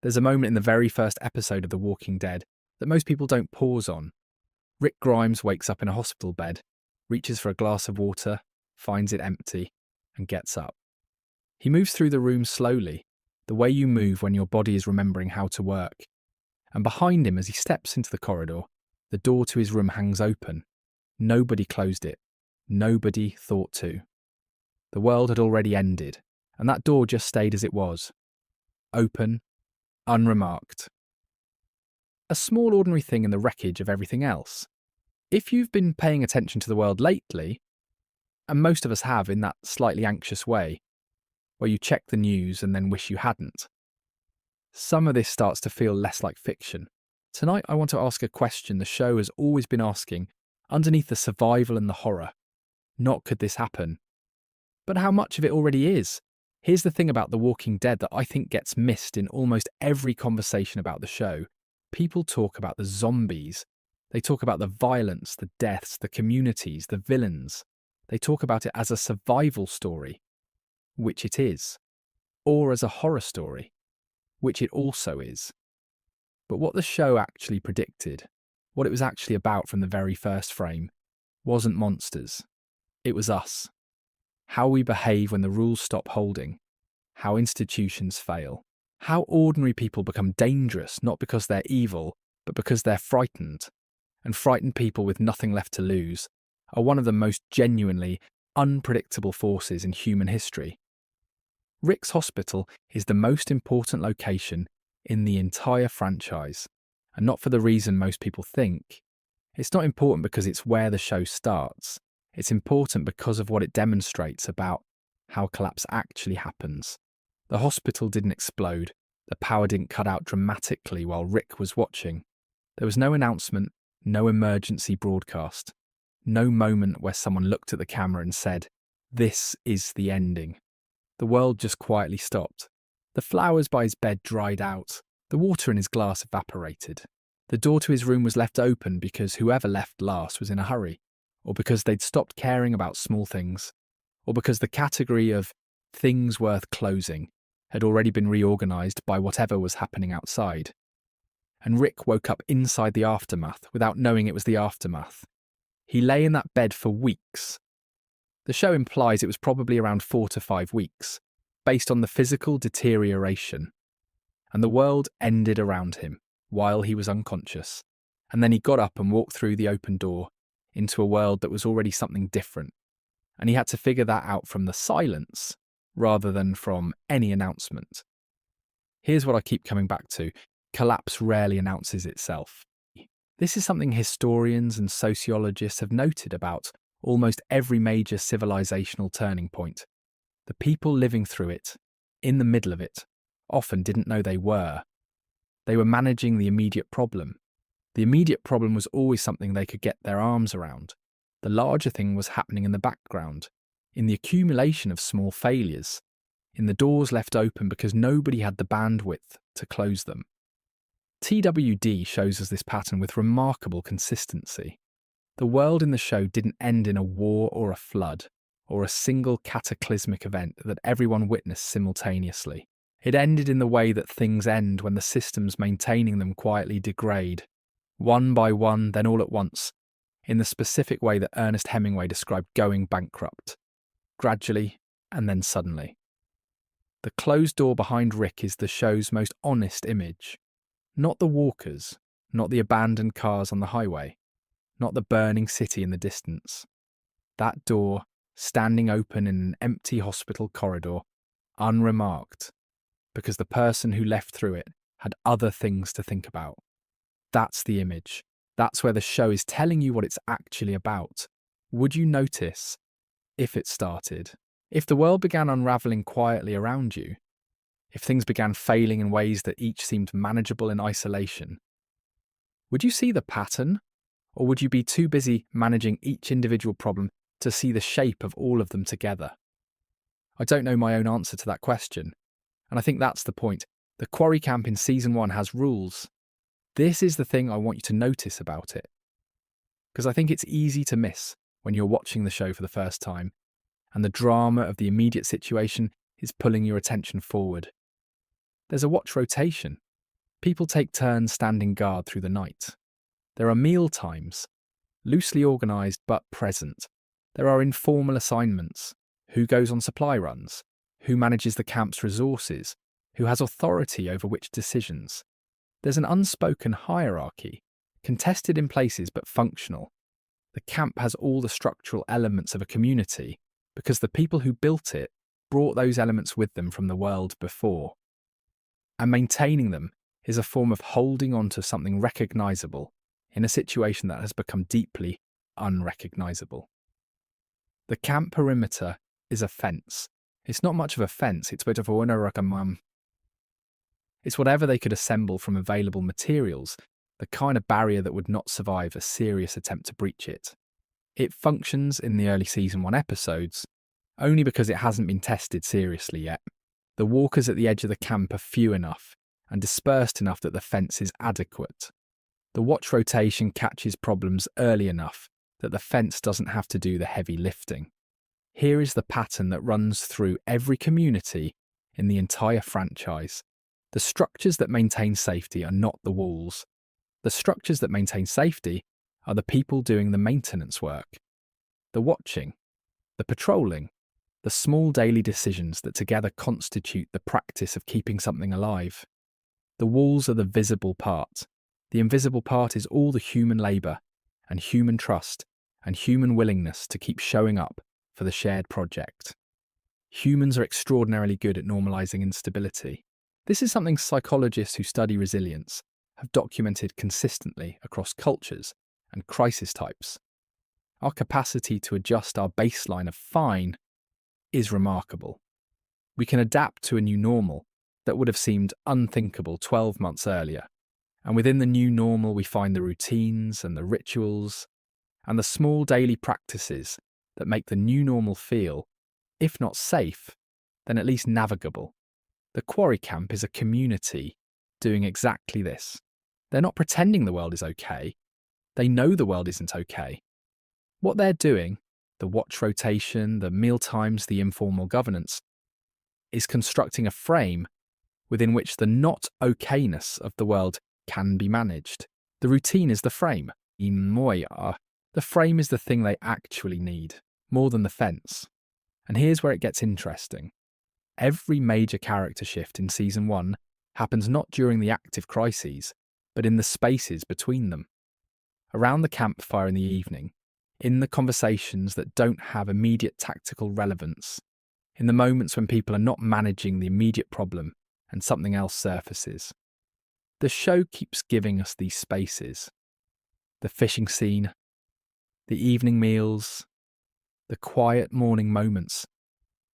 There's a moment in the very first episode of The Walking Dead that most people don't pause on. Rick Grimes wakes up in a hospital bed, reaches for a glass of water, finds it empty, and gets up. He moves through the room slowly, the way you move when your body is remembering how to work. And behind him, as he steps into the corridor, the door to his room hangs open. Nobody closed it. Nobody thought to. The world had already ended, and that door just stayed as it was. Open, unremarked. A small ordinary thing in the wreckage of everything else. If you've been paying attention to the world lately, and most of us have in that slightly anxious way, where you check the news and then wish you hadn't, some of this starts to feel less like fiction. Tonight I want to ask a question the show has always been asking, underneath the survival and the horror. Not could this happen, but how much of it already is. Here's the thing about The Walking Dead that I think gets missed in almost every conversation about the show. People talk about the zombies. They talk about the violence, the deaths, the communities, the villains. They talk about it as a survival story, which it is, or as a horror story, which it also is. But what the show actually predicted, what it was actually about from the very first frame, wasn't monsters. It was us. How we behave when the rules stop holding. How institutions fail. How ordinary people become dangerous not because they're evil, but because they're frightened. And frightened people with nothing left to lose are one of the most genuinely unpredictable forces in human history. Rick's hospital is the most important location in the entire franchise, and not for the reason most people think. It's not important because it's where the show starts. It's important because of what it demonstrates about how collapse actually happens. The hospital didn't explode. The power didn't cut out dramatically while Rick was watching. There was no announcement, no emergency broadcast, no moment where someone looked at the camera and said, "This is the ending." The world just quietly stopped. The flowers by his bed dried out. The water in his glass evaporated. The door to his room was left open because whoever left last was in a hurry, or because they'd stopped caring about small things, or because the category of things worth closing had already been reorganised by whatever was happening outside. And Rick woke up inside the aftermath without knowing it was the aftermath. He lay in that bed for weeks. The show implies it was probably around 4 to 5 weeks, based on the physical deterioration. And the world ended around him while he was unconscious. And then he got up and walked through the open door into a world that was already something different. And he had to figure that out from the silence rather than from any announcement. Here's what I keep coming back to. Collapse rarely announces itself. This is something historians and sociologists have noted about almost every major civilizational turning point. The people living through it, in the middle of it, often didn't know they were. They were managing the immediate problem. The immediate problem was always something they could get their arms around. The larger thing was happening in the background, in the accumulation of small failures, in the doors left open because nobody had the bandwidth to close them. TWD shows us this pattern with remarkable consistency. The world in the show didn't end in a war or a flood, or a single cataclysmic event that everyone witnessed simultaneously. It ended in the way that things end when the systems maintaining them quietly degrade, one by one, then all at once, in the specific way that Ernest Hemingway described going bankrupt, gradually and then suddenly. The closed door behind Rick is the show's most honest image. Not the walkers, not the abandoned cars on the highway, not the burning city in the distance. That door, standing open in an empty hospital corridor, unremarked, because the person who left through it had other things to think about. That's the image. That's where the show is telling you what it's actually about. Would you notice if it started? If the world began unravelling quietly around you? If things began failing in ways that each seemed manageable in isolation? Would you see the pattern? Or would you be too busy managing each individual problem to see the shape of all of them together? I don't know my own answer to that question. And I think that's the point. The quarry camp in season 1 has rules. This is the thing I want you to notice about it. Because I think it's easy to miss when you're watching the show for the first time, and the drama of the immediate situation is pulling your attention forward. There's a watch rotation. People take turns standing guard through the night. There are meal times, loosely organised but present. There are informal assignments. Who goes on supply runs? Who manages the camp's resources? Who has authority over which decisions? There's an unspoken hierarchy, contested in places but functional. The camp has all the structural elements of a community because the people who built it brought those elements with them from the world before. And maintaining them is a form of holding on to something recognisable in a situation that has become deeply unrecognisable. The camp perimeter is a fence. It's not much of a fence, it's a bit of a It's whatever they could assemble from available materials, the kind of barrier that would not survive a serious attempt to breach it. It functions in the early Season 1 episodes, only because it hasn't been tested seriously yet. The walkers at the edge of the camp are few enough and dispersed enough that the fence is adequate. The watch rotation catches problems early enough that the fence doesn't have to do the heavy lifting. Here is the pattern that runs through every community in the entire franchise. The structures that maintain safety are not the walls. The structures that maintain safety are the people doing the maintenance work. The watching, the patrolling, the small daily decisions that together constitute the practice of keeping something alive. The walls are the visible part. The invisible part is all the human labour and human trust and human willingness to keep showing up for the shared project. Humans are extraordinarily good at normalising instability. This is something psychologists who study resilience have documented consistently across cultures and crisis types. Our capacity to adjust our baseline of fine is remarkable. We can adapt to a new normal that would have seemed unthinkable 12 months earlier. And within the new normal, we find the routines and the rituals and the small daily practices that make the new normal feel, if not safe, then at least navigable. The quarry camp is a community doing exactly this. They're not pretending the world is okay. They know the world isn't okay. What they're doing, the watch rotation, the meal times, the informal governance, is constructing a frame within which the not okayness of the world can be managed. The routine is the frame. Enjoyyy. The frame is the thing they actually need, more than the fence. And here's where it gets interesting. Every major character shift in Season 1 happens not during the active crises, but in the spaces between them. Around the campfire in the evening, in the conversations that don't have immediate tactical relevance, in the moments when people are not managing the immediate problem and something else surfaces. The show keeps giving us these spaces. The fishing scene, the evening meals, the quiet morning moments,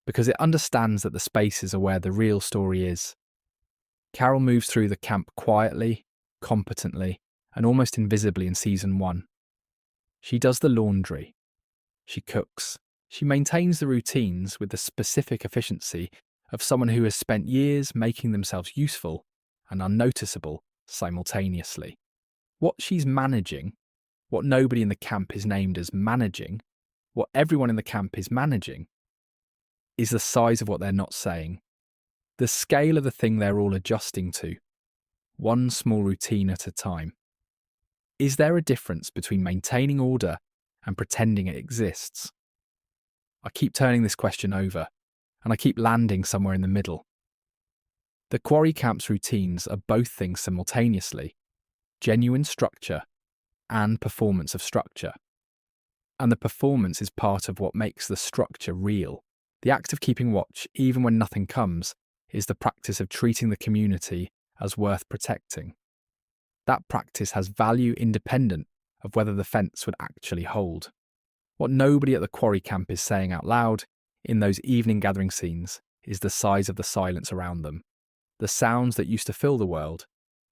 because it understands that the spaces are where the real story is. Carol moves through the camp quietly, competently, and almost invisibly in Season 1. She does the laundry. She cooks. She maintains the routines with the specific efficiency of someone who has spent years making themselves useful and unnoticeable simultaneously. What she's managing, what nobody in the camp is named as managing, what everyone in the camp is managing, is the size of what they're not saying, the scale of the thing they're all adjusting to, one small routine at a time. Is there a difference between maintaining order and pretending it exists? I keep turning this question over, and I keep landing somewhere in the middle. The quarry camp's routines are both things simultaneously, genuine structure and performance of structure. And the performance is part of what makes the structure real. The act of keeping watch, even when nothing comes, is the practice of treating the community as worth protecting. That practice has value independent of whether the fence would actually hold. What nobody at the quarry camp is saying out loud in those evening gathering scenes is the size of the silence around them. The sounds that used to fill the world,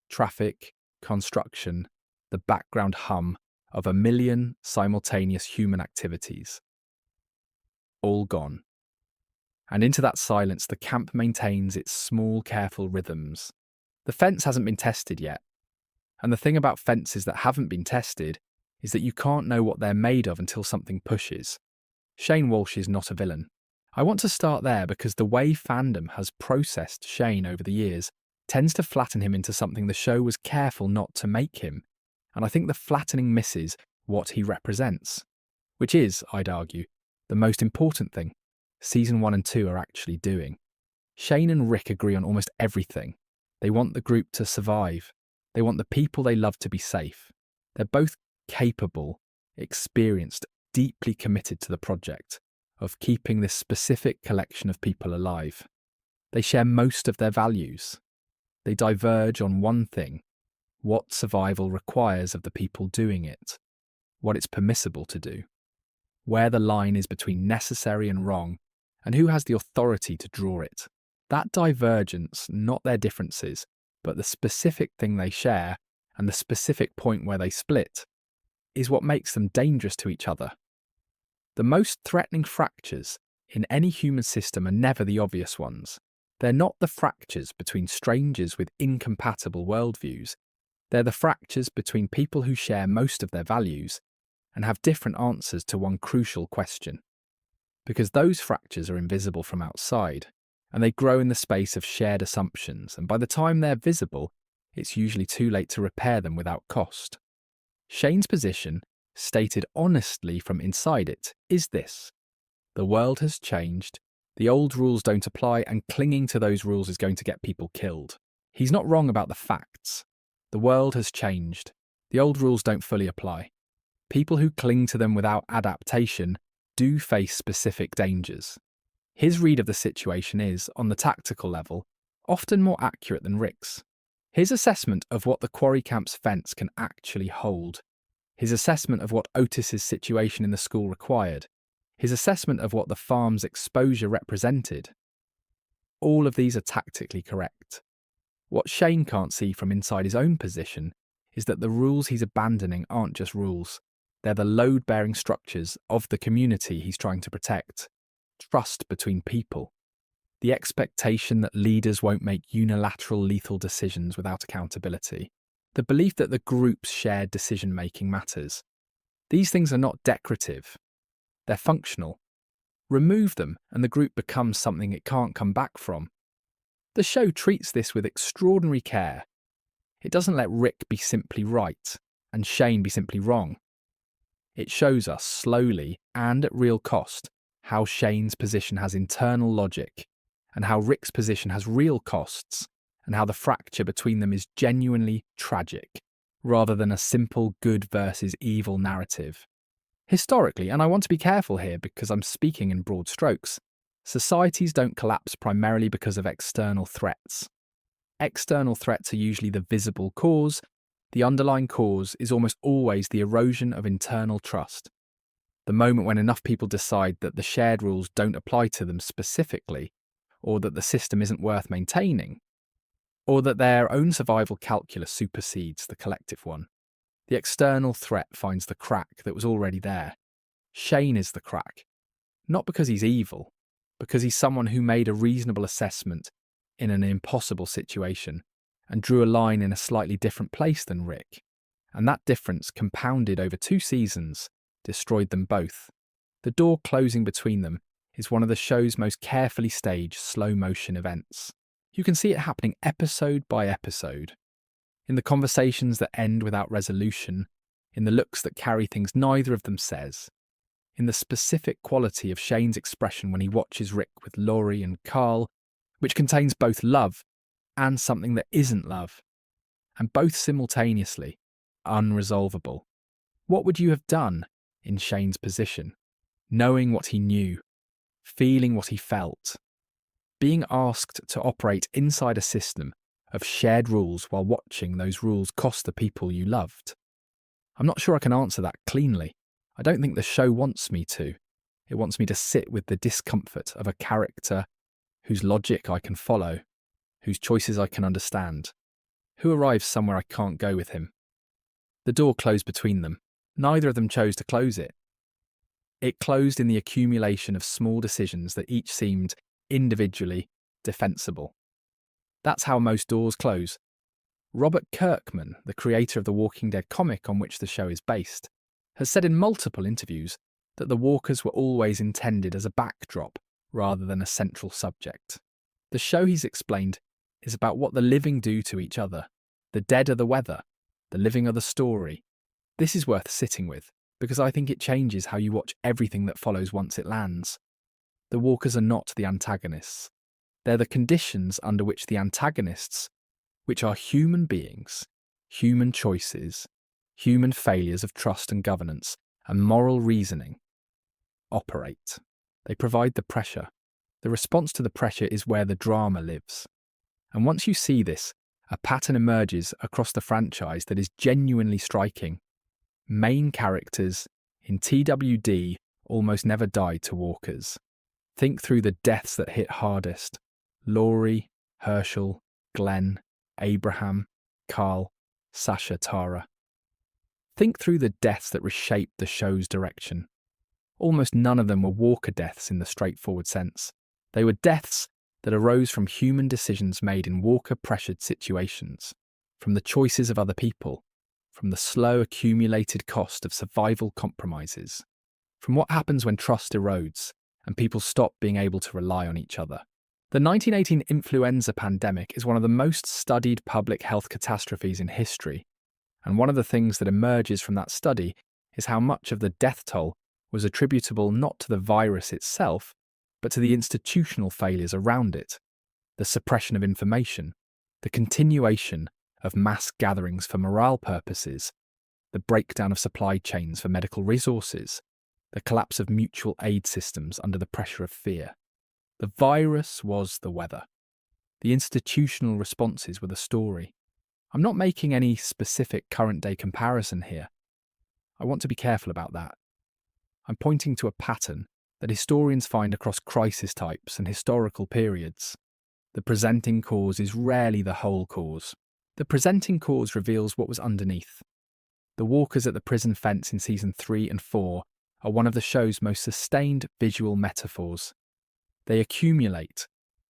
traffic, construction, the background hum of a million simultaneous human activities. All gone. And into that silence the camp maintains its small, careful rhythms. The fence hasn't been tested yet. And the thing about fences that haven't been tested is that you can't know what they're made of until something pushes. Shane Walsh is not a villain. I want to start there because the way fandom has processed Shane over the years tends to flatten him into something the show was careful not to make him, and I think the flattening misses what he represents, which is, I'd argue, the most important thing Season 1 and 2 are actually doing. Shane and Rick agree on almost everything. They want the group to survive. They want the people they love to be safe. They're both capable, experienced, deeply committed to the project of keeping this specific collection of people alive. They share most of their values. They diverge on one thing: what survival requires of the people doing it, what it's permissible to do, where the line is between necessary and wrong, and who has the authority to draw it. That divergence, not their differences, but the specific thing they share and the specific point where they split, is what makes them dangerous to each other. The most threatening fractures in any human system are never the obvious ones. They're not the fractures between strangers with incompatible worldviews. They're the fractures between people who share most of their values and have different answers to one crucial question. Because those fractures are invisible from outside, and they grow in the space of shared assumptions, and by the time they're visible, it's usually too late to repair them without cost. Shane's position, stated honestly from inside it, is this: the world has changed, the old rules don't apply, and clinging to those rules is going to get people killed. He's not wrong about the facts. The world has changed. The old rules don't fully apply. People who cling to them without adaptation do face specific dangers. His read of the situation is, on the tactical level, often more accurate than Rick's. His assessment of what the quarry camp's fence can actually hold, his assessment of what Otis's situation in the school required, his assessment of what the farm's exposure represented, all of these are tactically correct. What Shane can't see from inside his own position is that the rules he's abandoning aren't just rules. They're the load-bearing structures of the community he's trying to protect. Trust between people. The expectation that leaders won't make unilateral lethal decisions without accountability. The belief that the group's shared decision-making matters. These things are not decorative. They're functional. Remove them and the group becomes something it can't come back from. The show treats this with extraordinary care. It doesn't let Rick be simply right and Shane be simply wrong. It shows us slowly and at real cost how Shane's position has internal logic and how Rick's position has real costs and how the fracture between them is genuinely tragic rather than a simple good versus evil narrative. Historically, and I want to be careful here because I'm speaking in broad strokes, societies don't collapse primarily because of external threats. External threats are usually the visible cause. The underlying cause is almost always the erosion of internal trust. The moment when enough people decide that the shared rules don't apply to them specifically, or that the system isn't worth maintaining, or that their own survival calculus supersedes the collective one. The external threat finds the crack that was already there. Shane is the crack. Not because he's evil, because he's someone who made a reasonable assessment in an impossible situation and drew a line in a slightly different place than Rick. And that difference, compounded over 2 seasons, destroyed them both. The door closing between them is one of the show's most carefully staged slow-motion events. You can see it happening episode by episode. In the conversations that end without resolution, in the looks that carry things neither of them says, in the specific quality of Shane's expression when he watches Rick with Laurie and Carl, which contains both love and something that isn't love, and both simultaneously unresolvable. What would you have done in Shane's position? Knowing what he knew, feeling what he felt, being asked to operate inside a system of shared rules while watching those rules cost the people you loved? I'm not sure I can answer that cleanly. I don't think the show wants me to. It wants me to sit with the discomfort of a character whose logic I can follow, whose choices I can understand, who arrives somewhere I can't go with him. The door closed between them. Neither of them chose to close it. It closed in the accumulation of small decisions that each seemed, individually, defensible. That's how most doors close. Robert Kirkman, the creator of the Walking Dead comic on which the show is based, has said in multiple interviews that the walkers were always intended as a backdrop rather than a central subject. The show, he's explained, is about what the living do to each other. The dead are the weather, the living are the story. This is worth sitting with, because I think it changes how you watch everything that follows once it lands. The walkers are not the antagonists. They're the conditions under which the antagonists, which are human beings, human choices, human failures of trust and governance, and moral reasoning, operate. They provide the pressure. The response to the pressure is where the drama lives. And once you see this, a pattern emerges across the franchise that is genuinely striking. Main characters in TWD almost never die to walkers. Think through the deaths that hit hardest. Laurie, Herschel, Glenn, Abraham, Carl, Sasha, Tara. Think through the deaths that reshaped the show's direction. Almost none of them were walker deaths in the straightforward sense. They were deaths that arose from human decisions made in walker-pressured situations, from the choices of other people, from the slow accumulated cost of survival compromises, from what happens when trust erodes and people stop being able to rely on each other. The 1918 influenza pandemic is one of the most studied public health catastrophes in history, and one of the things that emerges from that study is how much of the death toll was attributable not to the virus itself, but to the institutional failures around it, the suppression of information, the continuation of mass gatherings for morale purposes, the breakdown of supply chains for medical resources, the collapse of mutual aid systems under the pressure of fear. The virus was the weather. The institutional responses were the story. I'm not making any specific current-day comparison here. I want to be careful about that. I'm pointing to a pattern that historians find across crisis types and historical periods. The presenting cause is rarely the whole cause. The presenting cause reveals what was underneath. The walkers at the prison fence in season 3 and 4 are one of the show's most sustained visual metaphors. They accumulate.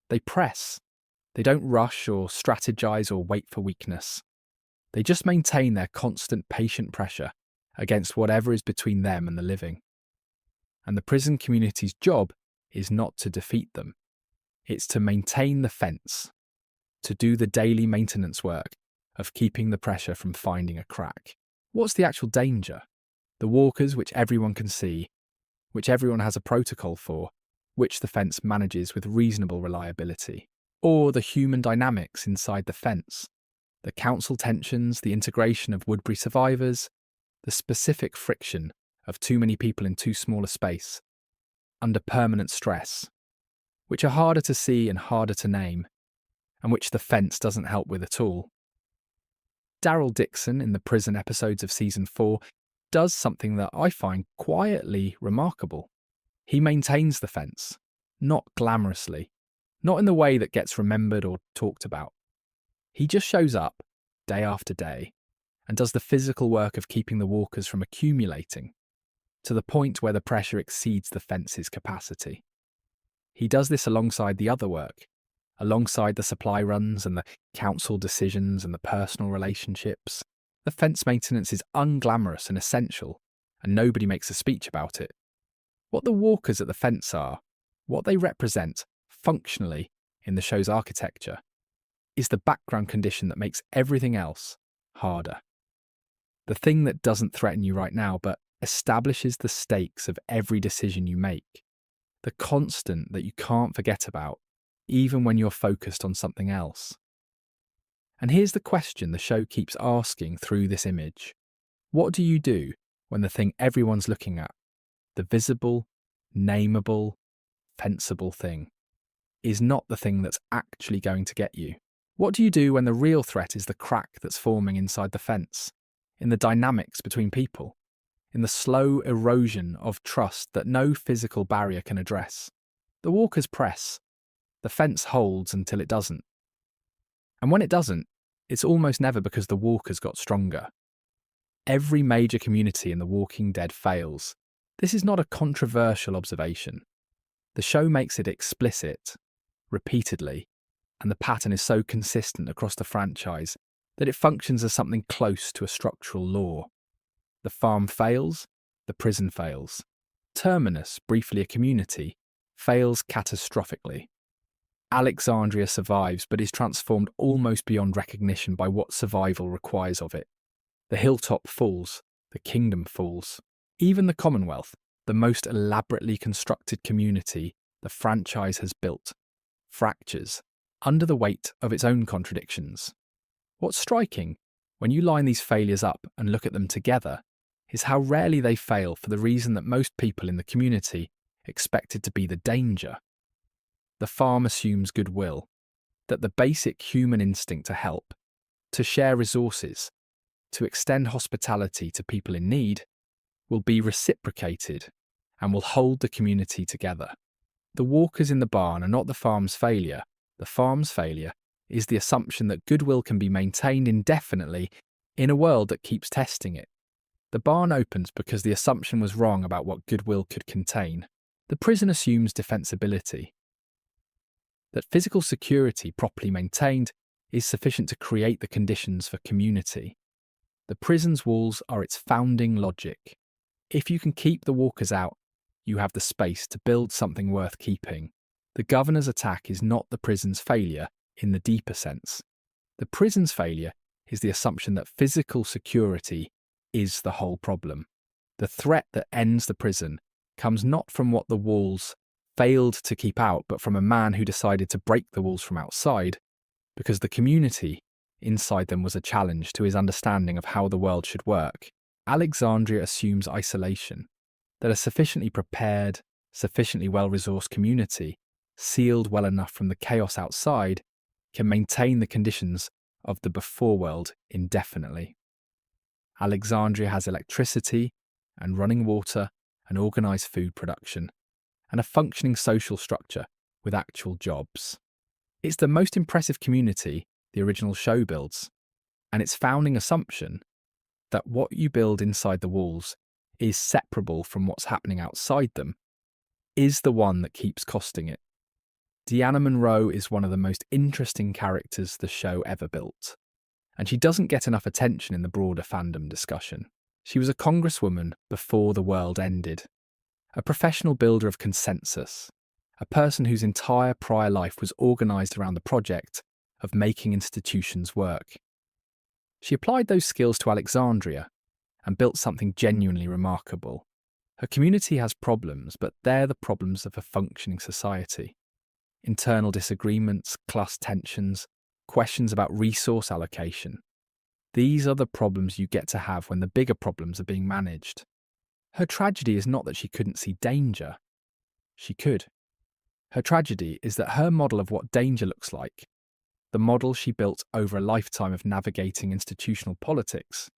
They press. They don't rush or strategize or wait for weakness. They just maintain their constant patient pressure against whatever is between them and the living. And the prison community's job is not to defeat them. It's to maintain the fence, to do the daily maintenance work of keeping the pressure from finding a crack. What's the actual danger? The walkers, which everyone can see, which everyone has a protocol for, which the fence manages with reasonable reliability. Or the human dynamics inside the fence, the council tensions, the integration of Woodbury survivors, the specific friction of too many people in too small a space, under permanent stress, which are harder to see and harder to name, and which the fence doesn't help with at all. Daryl Dixon, in the prison episodes of season 4, does something that I find quietly remarkable. He maintains the fence, not glamorously, not in the way that gets remembered or talked about. He just shows up, day after day, and does the physical work of keeping the walkers from accumulating, to the point where the pressure exceeds the fence's capacity. He does this alongside the other work, alongside the supply runs and the council decisions and the personal relationships. The fence maintenance is unglamorous and essential, and nobody makes a speech about it. What the walkers at the fence are, what they represent functionally in the show's architecture, is the background condition that makes everything else harder. The thing that doesn't threaten you right now, but establishes the stakes of every decision you make. The constant that you can't forget about, even when you're focused on something else. And here's the question the show keeps asking through this image. What do you do when the thing everyone's looking at, the visible, nameable, fenceable thing, is not the thing that's actually going to get you? What do you do when the real threat is the crack that's forming inside the fence, in the dynamics between people, in the slow erosion of trust that no physical barrier can address? The walkers press. The fence holds until it doesn't. And when it doesn't, it's almost never because the walkers got stronger. Every major community in The Walking Dead fails. This is not a controversial observation. The show makes it explicit, repeatedly, and the pattern is so consistent across the franchise that it functions as something close to a structural law. The farm fails, the prison fails. Terminus, briefly a community, fails catastrophically. Alexandria survives but is transformed almost beyond recognition by what survival requires of it. The hilltop falls, the kingdom falls. Even the Commonwealth, the most elaborately constructed community the franchise has built, fractures under the weight of its own contradictions. What's striking, when you line these failures up and look at them together, is how rarely they fail for the reason that most people in the community expect it to be the danger. The farm assumes goodwill, that the basic human instinct to help, to share resources, to extend hospitality to people in need, will be reciprocated and will hold the community together. The walkers in the barn are not the farm's failure. The farm's failure is the assumption that goodwill can be maintained indefinitely in a world that keeps testing it. The barn opens because the assumption was wrong about what goodwill could contain. The prison assumes defensibility, that physical security properly maintained is sufficient to create the conditions for community. The prison's walls are its founding logic. If you can keep the walkers out, you have the space to build something worth keeping. The governor's attack is not the prison's failure in the deeper sense. The prison's failure is the assumption that physical security is the whole problem. The threat that ends the prison comes not from what the walls failed to keep out, but from a man who decided to break the walls from outside, because the community inside them was a challenge to his understanding of how the world should work. Alexandria assumes isolation, that a sufficiently prepared, sufficiently well-resourced community, sealed well enough from the chaos outside, can maintain the conditions of the before world indefinitely. Alexandria has electricity and running water and organised food production, and a functioning social structure with actual jobs. It's the most impressive community the original show builds, and its founding assumption that what you build inside the walls is separable from what's happening outside them is the one that keeps costing it. Deanna Monroe is one of the most interesting characters the show ever built, and she doesn't get enough attention in the broader fandom discussion. She was a congresswoman before the world ended, a professional builder of consensus, a person whose entire prior life was organised around the project of making institutions work. She applied those skills to Alexandria and built something genuinely remarkable. Her community has problems, but they're the problems of a functioning society. Internal disagreements, class tensions, questions about resource allocation. These are the problems you get to have when the bigger problems are being managed. Her tragedy is not that she couldn't see danger. She could. Her tragedy is that her model of what danger looks like, the model she built over a lifetime of navigating institutional politics,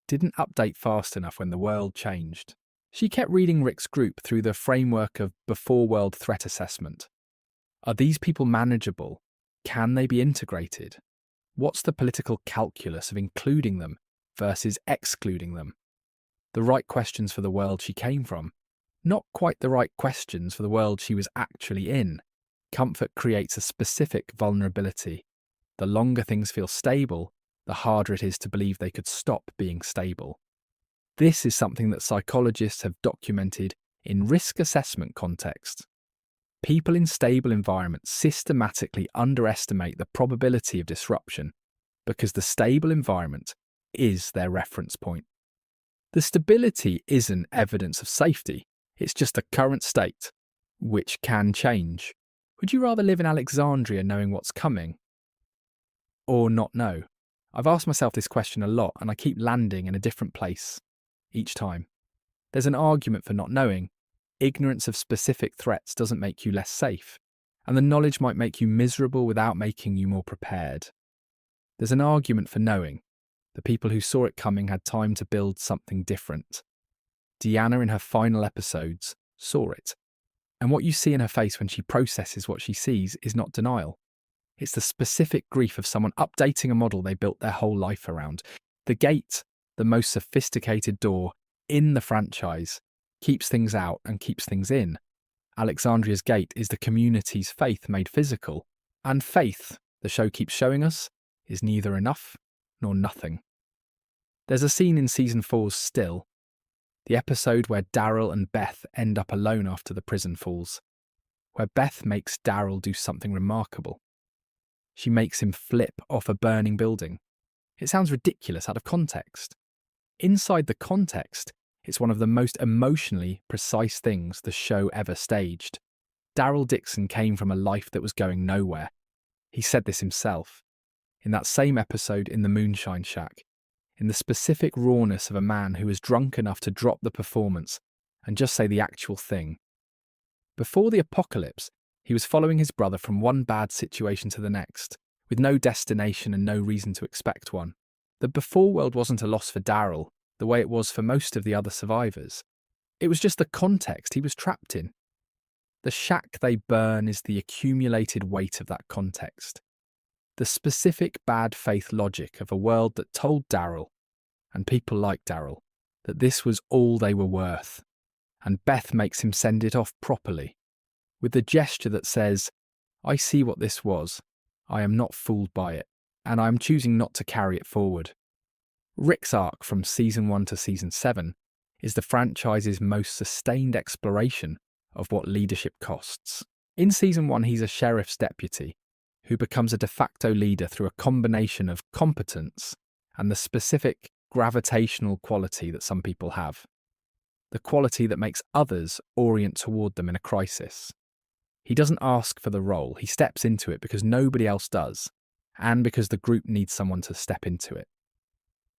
didn't update fast enough when the world changed. She kept reading Rick's group through the framework of before-world threat assessment. Are these people manageable? Can they be integrated? What's the political calculus of including them versus excluding them? The right questions for the world she came from, not quite the right questions for the world she was actually in. Comfort creates a specific vulnerability. The longer things feel stable, the harder it is to believe they could stop being stable. This is something that psychologists have documented in risk assessment contexts. People in stable environments systematically underestimate the probability of disruption because the stable environment is their reference point. The stability isn't evidence of safety, it's just the current state, which can change. Would you rather live in Alexandria knowing what's coming, or not know? I've asked myself this question a lot, and I keep landing in a different place each time. There's an argument for not knowing. Ignorance of specific threats doesn't make you less safe, and the knowledge might make you miserable without making you more prepared. There's an argument for knowing. The people who saw it coming had time to build something different. Deanna in her final episodes saw it, and what you see in her face when she processes what she sees is not denial. It's the specific grief of someone updating a model they built their whole life around. The gate, the most sophisticated door in the franchise, keeps things out and keeps things in. Alexandria's gate is the community's faith made physical. And faith, the show keeps showing us, is neither enough nor nothing. There's a scene in season 4's Still, the episode where Daryl and Beth end up alone after the prison falls. where Beth makes Daryl do something remarkable. She makes him flip off a burning building. It sounds ridiculous out of context. Inside the context, it's one of the most emotionally precise things the show ever staged. Daryl Dixon came from a life that was going nowhere. He said this himself. In that same episode in the Moonshine Shack, in the specific rawness of a man who was drunk enough to drop the performance and just say the actual thing. Before the apocalypse, he was following his brother from one bad situation to the next, with no destination and no reason to expect one. The before world wasn't a loss for Daryl, the way it was for most of the other survivors. It was just the context he was trapped in. The shack they burn is the accumulated weight of that context. The specific bad faith logic of a world that told Daryl, and people like Daryl, that this was all they were worth. And Beth makes him send it off properly, with the gesture that says, I see what this was, I am not fooled by it, and I am choosing not to carry it forward. Rick's arc from Season 1 to Season 7 is the franchise's most sustained exploration of what leadership costs. In Season 1, he's a sheriff's deputy who becomes a de facto leader through a combination of competence and the specific gravitational quality that some people have. The quality that makes others orient toward them in a crisis. He doesn't ask for the role, he steps into it because nobody else does, and because the group needs someone to step into it.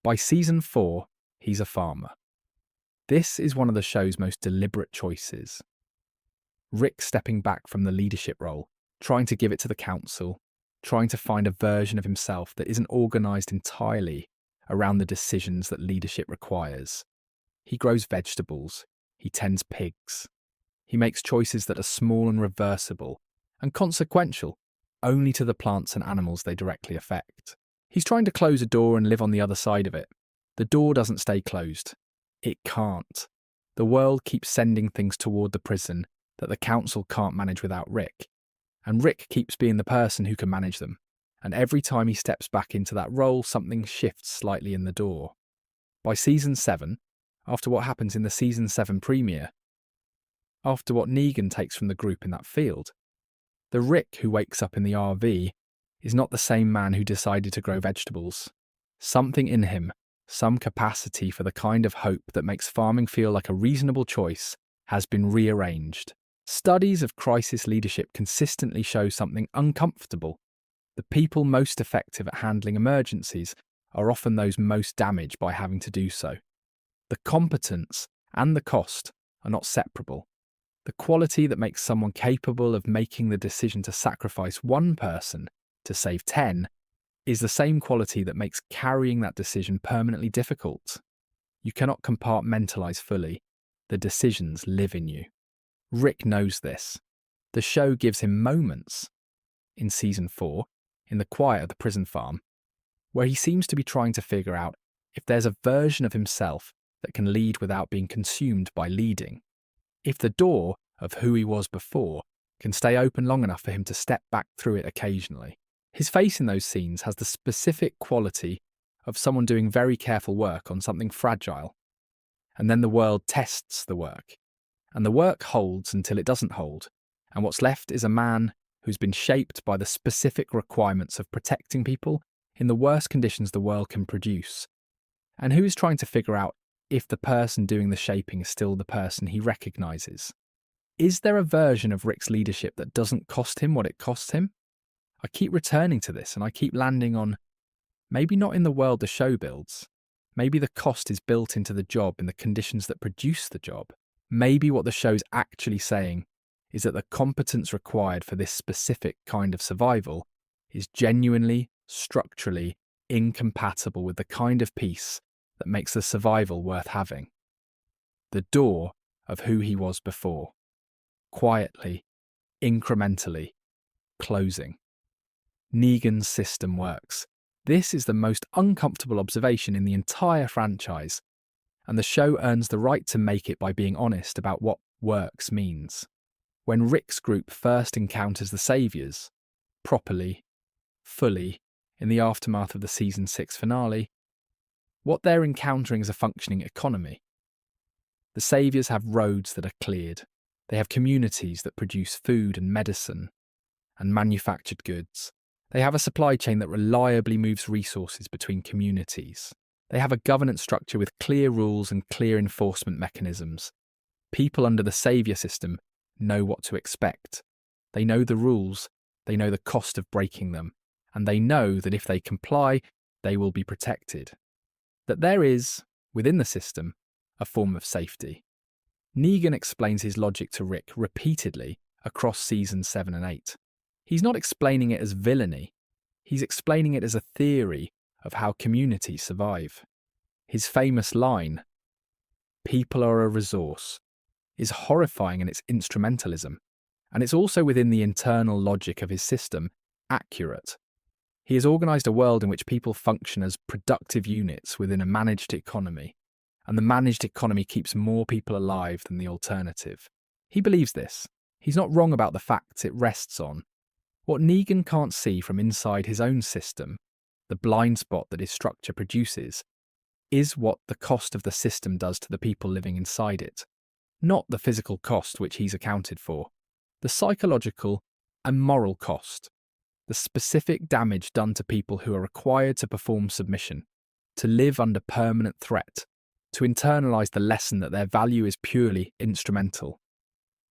By Season 4, he's a farmer. This is one of the show's most deliberate choices. Rick stepping back from the leadership role, trying to give it to the council, trying to find a version of himself that isn't organised entirely around the decisions that leadership requires. He grows vegetables, he tends pigs. He makes choices that are small and reversible, and consequential only to the plants and animals they directly affect. He's trying to close a door and live on the other side of it. The door doesn't stay closed. It can't. The world keeps sending things toward the prison that the council can't manage without Rick. And Rick keeps being the person who can manage them. And every time he steps back into that role, something shifts slightly in the door. By Season 7, after what happens in the Season 7 premiere, after what Negan takes from the group in that field, the Rick who wakes up in the RV is not the same man who decided to grow vegetables. Something in him, some capacity for the kind of hope that makes farming feel like a reasonable choice, has been rearranged. Studies of crisis leadership consistently show something uncomfortable. The people most effective at handling emergencies are often those most damaged by having to do so. The competence and the cost are not separable. The quality that makes someone capable of making the decision to sacrifice one person to save 10 is the same quality that makes carrying that decision permanently difficult. You cannot compartmentalize fully. The decisions live in you. Rick knows this. The show gives him moments, in Season 4, in the quiet of the prison farm, where he seems to be trying to figure out if there's a version of himself that can lead without being consumed by leading. If the door of who he was before can stay open long enough for him to step back through it occasionally. His face in those scenes has the specific quality of someone doing very careful work on something fragile. And then the world tests the work. And the work holds until it doesn't hold. And what's left is a man who's been shaped by the specific requirements of protecting people in the worst conditions the world can produce. And who is trying to figure out if the person doing the shaping is still the person he recognises. Is there a version of Rick's leadership that doesn't cost him what it costs him? I keep returning to this and I keep landing on, maybe not in the world the show builds. Maybe the cost is built into the job in the conditions that produce the job. Maybe what the show's actually saying is that the competence required for this specific kind of survival is genuinely, structurally incompatible with the kind of peace that makes the survival worth having. The door of who he was before. Quietly, incrementally, closing. Negan's system works. This is the most uncomfortable observation in the entire franchise, and the show earns the right to make it by being honest about what works means. When Rick's group first encounters the Saviours, properly, fully, in the aftermath of the Season 6 finale, what they're encountering is a functioning economy. The Saviours have roads that are cleared. They have communities that produce food and medicine and manufactured goods. They have a supply chain that reliably moves resources between communities. They have a governance structure with clear rules and clear enforcement mechanisms. People under the saviour system know what to expect. They know the rules, they know the cost of breaking them, and they know that if they comply, they will be protected. That there is, within the system, a form of safety. Negan explains his logic to Rick repeatedly across seasons 7 and 8. He's not explaining it as villainy, he's explaining it as a theory of how communities survive. His famous line, "People are a resource," is horrifying in its instrumentalism, and it's also within the internal logic of his system, accurate. He has organised a world in which people function as productive units within a managed economy, and the managed economy keeps more people alive than the alternative. He believes this. He's not wrong about the facts it rests on. What Negan can't see from inside his own system, the blind spot that his structure produces, is what the cost of the system does to the people living inside it. Not the physical cost which he's accounted for, the psychological and moral cost, the specific damage done to people who are required to perform submission, to live under permanent threat, to internalise the lesson that their value is purely instrumental.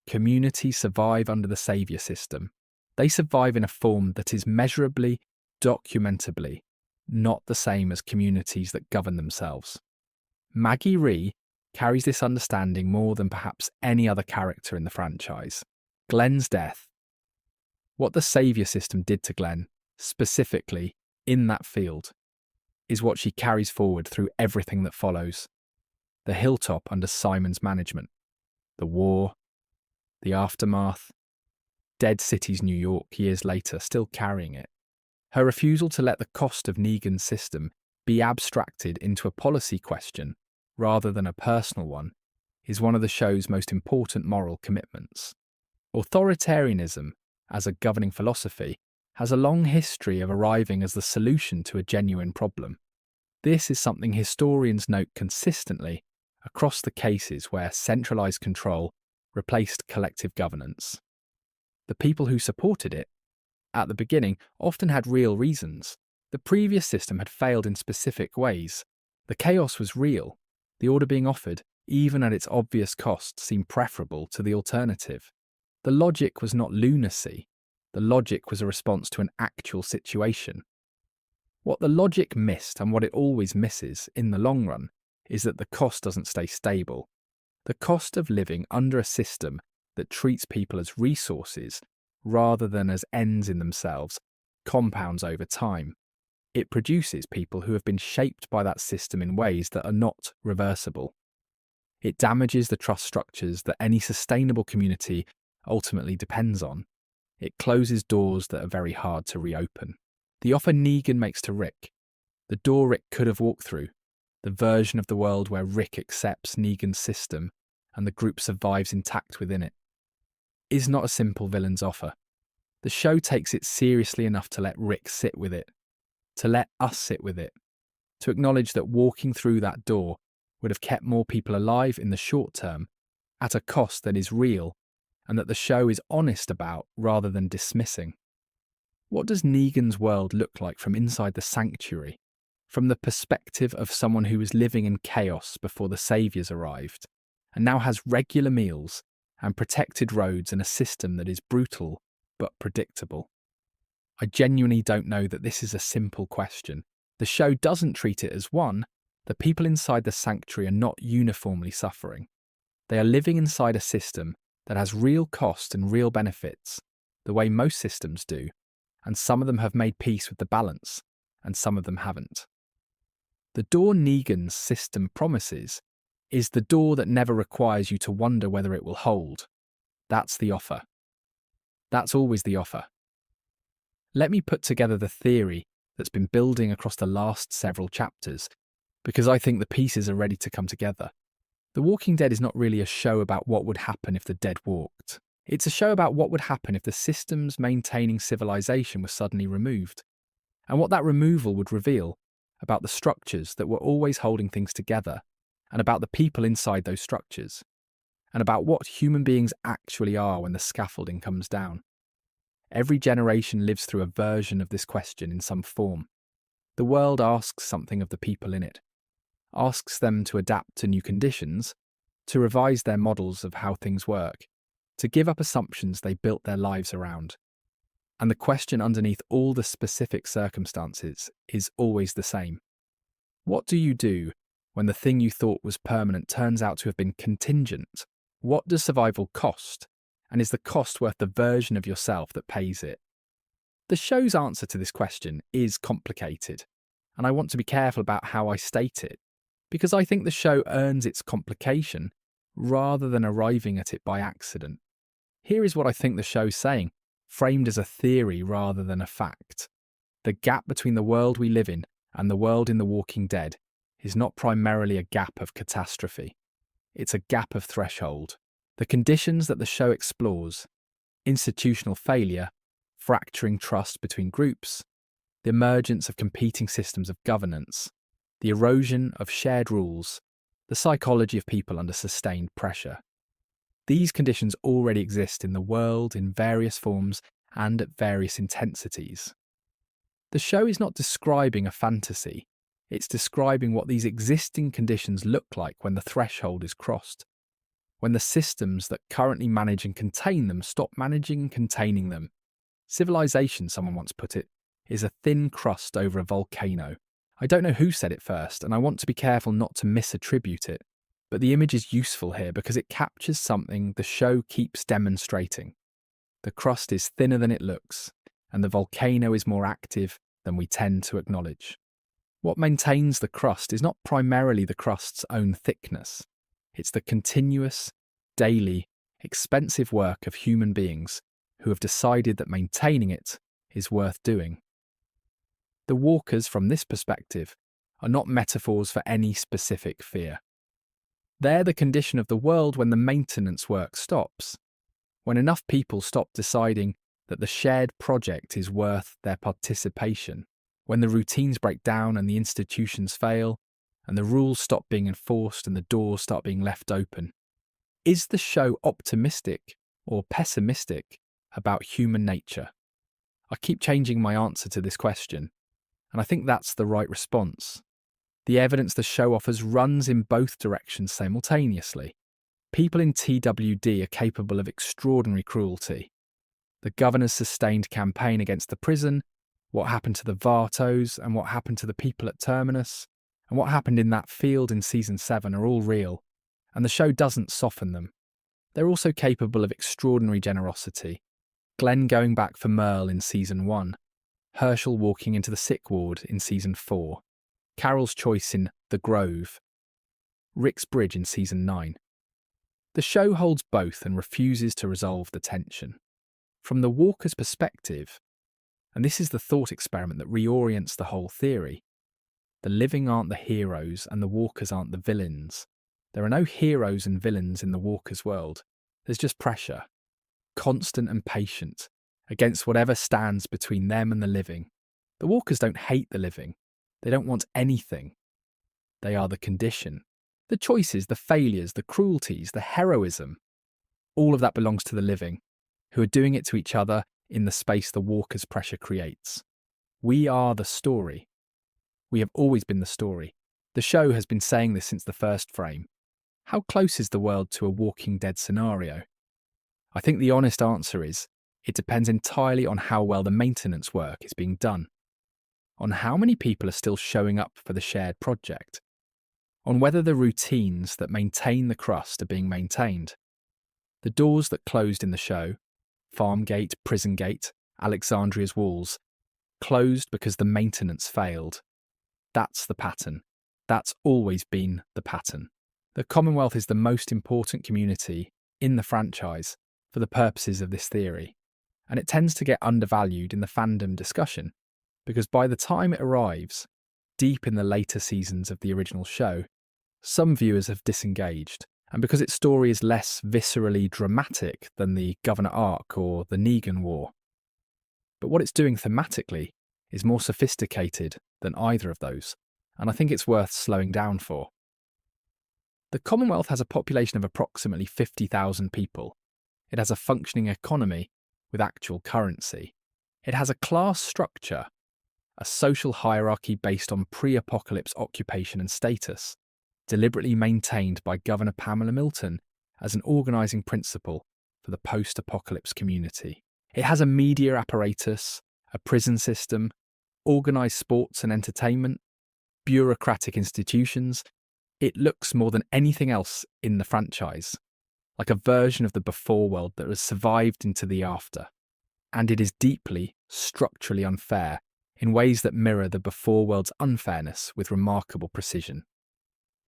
Communities survive under the saviour system. They survive in a form that is measurably, documentably, not the same as communities that govern themselves. Maggie Rhee carries this understanding more than perhaps any other character in the franchise. Glenn's death. What the saviour system did to Glenn, specifically in that field, is what she carries forward through everything that follows. The hilltop under Simon's management, the war, the aftermath, Dead City's New York years later still carrying it. Her refusal to let the cost of Negan's system be abstracted into a policy question rather than a personal one is one of the show's most important moral commitments. Authoritarianism, as a governing philosophy, has a long history of arriving as the solution to a genuine problem. This is something historians note consistently across the cases where centralised control replaced collective governance. The people who supported it, at the beginning, often had real reasons. The previous system had failed in specific ways. The chaos was real. The order being offered, even at its obvious cost, seemed preferable to the alternative. The logic was not lunacy. The logic was a response to an actual situation. What the logic missed, and what it always misses in the long run, is that the cost doesn't stay stable. The cost of living under a system that treats people as resources rather than as ends in themselves compounds over time. It produces people who have been shaped by that system in ways that are not reversible. It damages the trust structures that any sustainable community ultimately depends on. It closes doors that are very hard to reopen. The offer Negan makes to Rick, the door Rick could have walked through, the version of the world where Rick accepts Negan's system and the group survives intact within it, is not a simple villain's offer. The show takes it seriously enough to let Rick sit with it, to let us sit with it, to acknowledge that walking through that door would have kept more people alive in the short term at a cost that is real and that the show is honest about rather than dismissing. What does Negan's world look like from inside the sanctuary, from the perspective of someone who was living in chaos before the saviours arrived, and now has regular meals and protected roads and a system that is brutal but predictable? I genuinely don't know that this is a simple question. The show doesn't treat it as one. The people inside the sanctuary are not uniformly suffering. They are living inside a system that has real cost and real benefits, the way most systems do, and some of them have made peace with the balance, and some of them haven't. The door Negan's system promises is the door that never requires you to wonder whether it will hold. That's the offer. That's always the offer. Let me put together the theory that's been building across the last several chapters, because I think the pieces are ready to come together. The Walking Dead is not really a show about what would happen if the dead walked. It's a show about what would happen if the systems maintaining civilization were suddenly removed, and what that removal would reveal about the structures that were always holding things together, and about the people inside those structures. and about what human beings actually are when the scaffolding comes down. Every generation lives through a version of this question in some form. The world asks something of the people in it, asks them to adapt to new conditions, to revise their models of how things work, to give up assumptions they built their lives around. And the question underneath all the specific circumstances is always the same. What do you do when the thing you thought was permanent turns out to have been contingent? What does survival cost? And is the cost worth the version of yourself that pays it? The show's answer to this question is complicated, and I want to be careful about how I state it, because I think the show earns its complication rather than arriving at it by accident. Here is what I think the show's saying, framed as a theory rather than a fact. The gap between the world we live in and the world in The Walking Dead is not primarily a gap of catastrophe. It's a gap of threshold. The conditions that the show explores, institutional failure, fracturing trust between groups, the emergence of competing systems of governance, the erosion of shared rules, the psychology of people under sustained pressure. These conditions already exist in the world in various forms and at various intensities. The show is not describing a fantasy, it's describing what these existing conditions look like when the threshold is crossed, when the systems that currently manage and contain them stop managing and containing them. Civilization, someone once put it, is a thin crust over a volcano. I don't know who said it first, and I want to be careful not to misattribute it, but the image is useful here because it captures something the show keeps demonstrating. The crust is thinner than it looks, and the volcano is more active than we tend to acknowledge. What maintains the crust is not primarily the crust's own thickness. It's the continuous, daily, expensive work of human beings who have decided that maintaining it is worth doing. The walkers, from this perspective, are not metaphors for any specific fear. They're the condition of the world when the maintenance work stops, when enough people stop deciding that the shared project is worth their participation, when the routines break down and the institutions fail, and the rules stop being enforced and the doors start being left open. Is the show optimistic or pessimistic about human nature? I keep changing my answer to this question, and I think that's the right response. The evidence the show offers runs in both directions simultaneously. People in TWD are capable of extraordinary cruelty. The governor's sustained campaign against the prison, what happened to the Vartos, and what happened to the people at Terminus, and what happened in that field in Season 7 are all real, and the show doesn't soften them. They're also capable of extraordinary generosity. Glenn going back for Merle in Season 1, Herschel walking into the sick ward in Season 4, Carol's choice in The Grove, Rick's bridge in Season 9. The show holds both and refuses to resolve the tension. From the walker's perspective, and this is the thought experiment that reorients the whole theory, the living aren't the heroes and the walkers aren't the villains. There are no heroes and villains in the walker's world. There's just pressure, constant and patient, against whatever stands between them and the living. The walkers don't hate the living. They don't want anything. They are the condition. The choices, the failures, the cruelties, the heroism, all of that belongs to the living, who are doing it to each other in the space the walker's pressure creates. We are the story. We have always been the story. The show has been saying this since the first frame. How close is the world to a Walking Dead scenario? I think the honest answer is, it depends entirely on how well the maintenance work is being done, on how many people are still showing up for the shared project, on whether the routines that maintain the crust are being maintained. The doors that closed in the show, Farmgate, Prison Gate, Alexandria's walls, closed because the maintenance failed. That's the pattern. That's always been the pattern. The Commonwealth is the most important community in the franchise for the purposes of this theory, and it tends to get undervalued in the fandom discussion, because by the time it arrives, deep in the later seasons of the original show, some viewers have disengaged, and because its story is less viscerally dramatic than the Governor arc or the Negan War. But what it's doing thematically is more sophisticated than either of those, and I think it's worth slowing down for. The Commonwealth has a population of approximately 50,000 people. It has a functioning economy with actual currency. It has a class structure, a social hierarchy based on pre-apocalypse occupation and status, deliberately maintained by Governor Pamela Milton as an organising principle for the post-apocalypse community. It has a media apparatus, a prison system, organised sports and entertainment, bureaucratic institutions. It looks more than anything else in the franchise like a version of the before world that has survived into the after. And it is deeply, structurally unfair in ways that mirror the before world's unfairness with remarkable precision.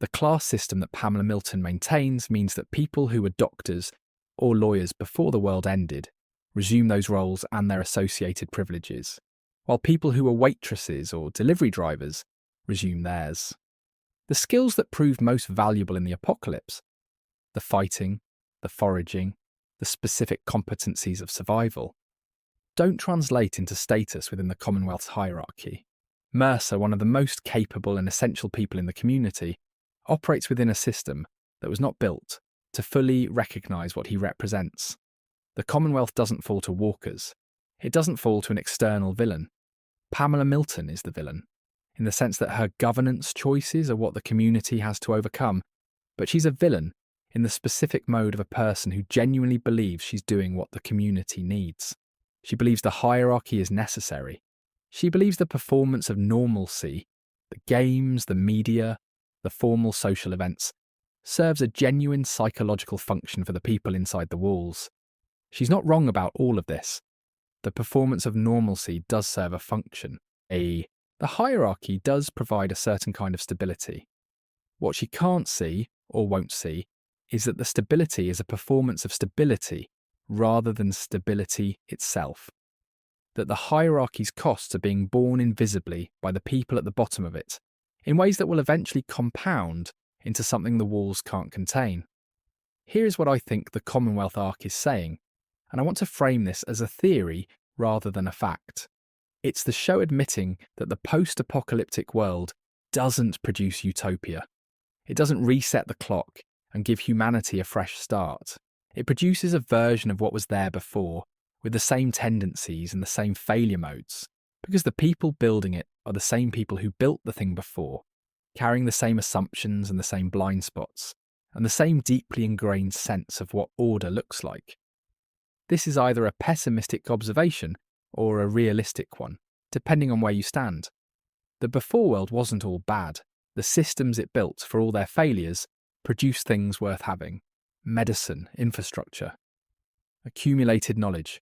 The class system that Pamela Milton maintains means that people who were doctors or lawyers before the world ended resume those roles and their associated privileges, while people who were waitresses or delivery drivers resume theirs. The skills that proved most valuable in the apocalypse, the fighting, the foraging, the specific competencies of survival, don't translate into status within the Commonwealth's hierarchy. Mercer, one of the most capable and essential people in the community, operates within a system that was not built to fully recognise what he represents. The Commonwealth doesn't fall to walkers. It doesn't fall to an external villain. Pamela Milton is the villain, in the sense that her governance choices are what the community has to overcome, but she's a villain in the specific mode of a person who genuinely believes she's doing what the community needs. She believes the hierarchy is necessary. She believes the performance of normalcy, the games, the media, the formal social events, serves a genuine psychological function for the people inside the walls. She's not wrong about all of this. The performance of normalcy does serve a function. The hierarchy does provide a certain kind of stability. What she can't see, or won't see, is that the stability is a performance of stability rather than stability itself. That the hierarchy's costs are being borne invisibly by the people at the bottom of it, in ways that will eventually compound into something the walls can't contain. Here's what I think the Commonwealth arc is saying, and I want to frame this as a theory rather than a fact. It's the show admitting that the post-apocalyptic world doesn't produce utopia. It doesn't reset the clock and give humanity a fresh start. It produces a version of what was there before, with the same tendencies and the same failure modes, because the people building it are the same people who built the thing before, carrying the same assumptions and the same blind spots, and the same deeply ingrained sense of what order looks like. This is either a pessimistic observation or a realistic one, depending on where you stand. The before world wasn't all bad. The systems it built, for all their failures, produced things worth having. Medicine, infrastructure, accumulated knowledge,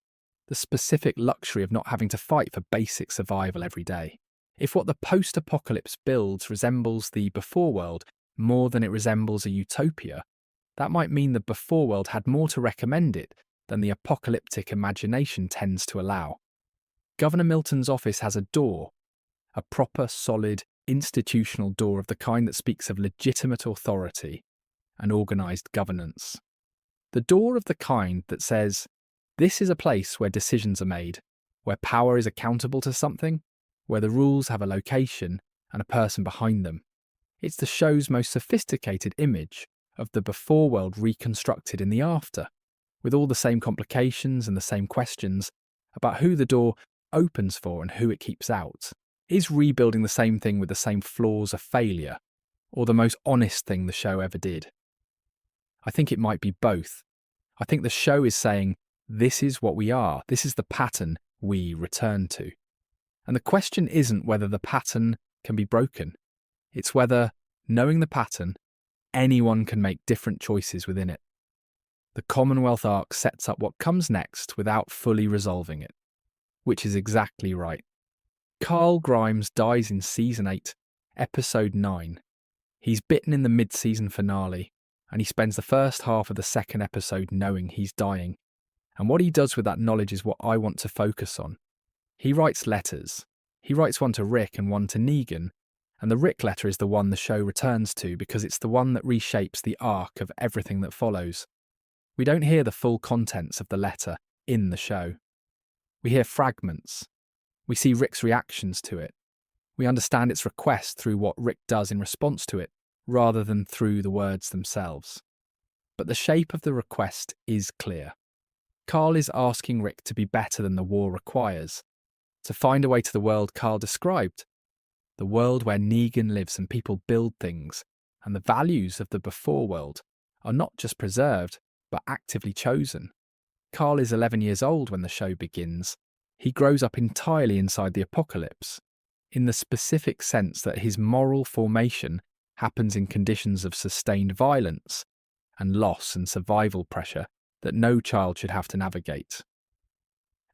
the specific luxury of not having to fight for basic survival every day. If what the post-apocalypse builds resembles the before world more than it resembles a utopia, that might mean the before world had more to recommend it than the apocalyptic imagination tends to allow. Governor Milton's office has a door, a proper, solid, institutional door of the kind that speaks of legitimate authority and organised governance. The door of the kind that says, this is a place where decisions are made, where power is accountable to something, where the rules have a location and a person behind them. It's the show's most sophisticated image of the before world reconstructed in the after, with all the same complications and the same questions about who the door opens for and who it keeps out. Is rebuilding the same thing with the same flaws a failure, or the most honest thing the show ever did? I think it might be both. I think the show is saying, this is what we are, this is the pattern we return to. And the question isn't whether the pattern can be broken. It's whether, knowing the pattern, anyone can make different choices within it. The Commonwealth arc sets up what comes next without fully resolving it, which is exactly right. Carl Grimes dies in Season 8, Episode 9. He's bitten in the mid-season finale, and he spends the first half of the second episode knowing he's dying. And what he does with that knowledge is what I want to focus on. He writes letters. He writes one to Rick and one to Negan, and the Rick letter is the one the show returns to because it's the one that reshapes the arc of everything that follows. We don't hear the full contents of the letter in the show. We hear fragments. We see Rick's reactions to it. We understand its request through what Rick does in response to it, rather than through the words themselves. But the shape of the request is clear. Carl is asking Rick to be better than the war requires, to find a way to the world Carl described, the world where Negan lives and people build things, and the values of the before world are not just preserved, but actively chosen. Carl is 11 years old when the show begins. He grows up entirely inside the apocalypse, in the specific sense that his moral formation happens in conditions of sustained violence and loss and survival pressure that no child should have to navigate.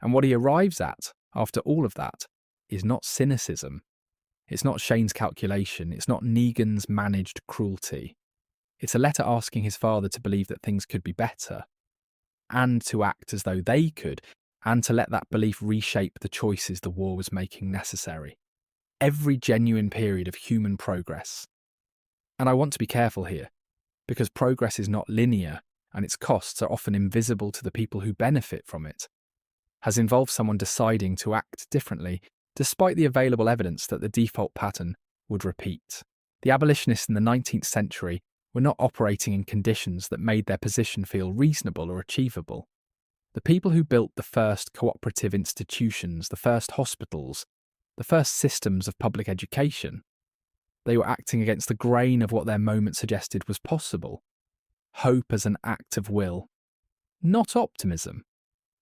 And what he arrives at, after all of that, is not cynicism. It's not Shane's calculation. It's not Negan's managed cruelty. It's a letter asking his father to believe that things could be better, and to act as though they could, and to let that belief reshape the choices the war was making necessary. Every genuine period of human progress. And I want to be careful here, because progress is not linear, and its costs are often invisible to the people who benefit from it, has involved someone deciding to act differently, despite the available evidence that the default pattern would repeat. The abolitionists in the 19th century were not operating in conditions that made their position feel reasonable or achievable. The people who built the first cooperative institutions, the first hospitals, the first systems of public education, they were acting against the grain of what their moment suggested was possible. Hope as an act of will, not optimism.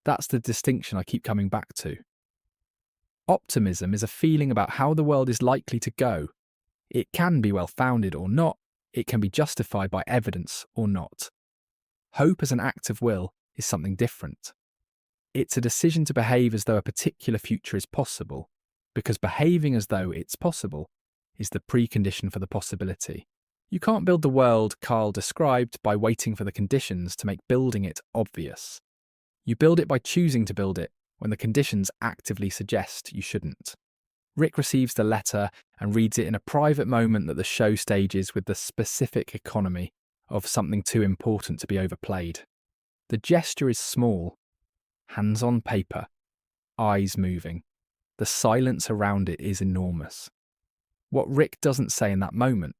That's the distinction I keep coming back to. Optimism is a feeling about how the world is likely to go. It can be well-founded or not. It can be justified by evidence or not. Hope as an act of will is something different. It's a decision to behave as though a particular future is possible, because behaving as though it's possible is the precondition for the possibility. You can't build the world Carl described by waiting for the conditions to make building it obvious. You build it by choosing to build it when the conditions actively suggest you shouldn't. Rick receives the letter and reads it in a private moment that the show stages with the specific economy of something too important to be overplayed. The gesture is small, hands on paper, eyes moving. The silence around it is enormous. What Rick doesn't say in that moment,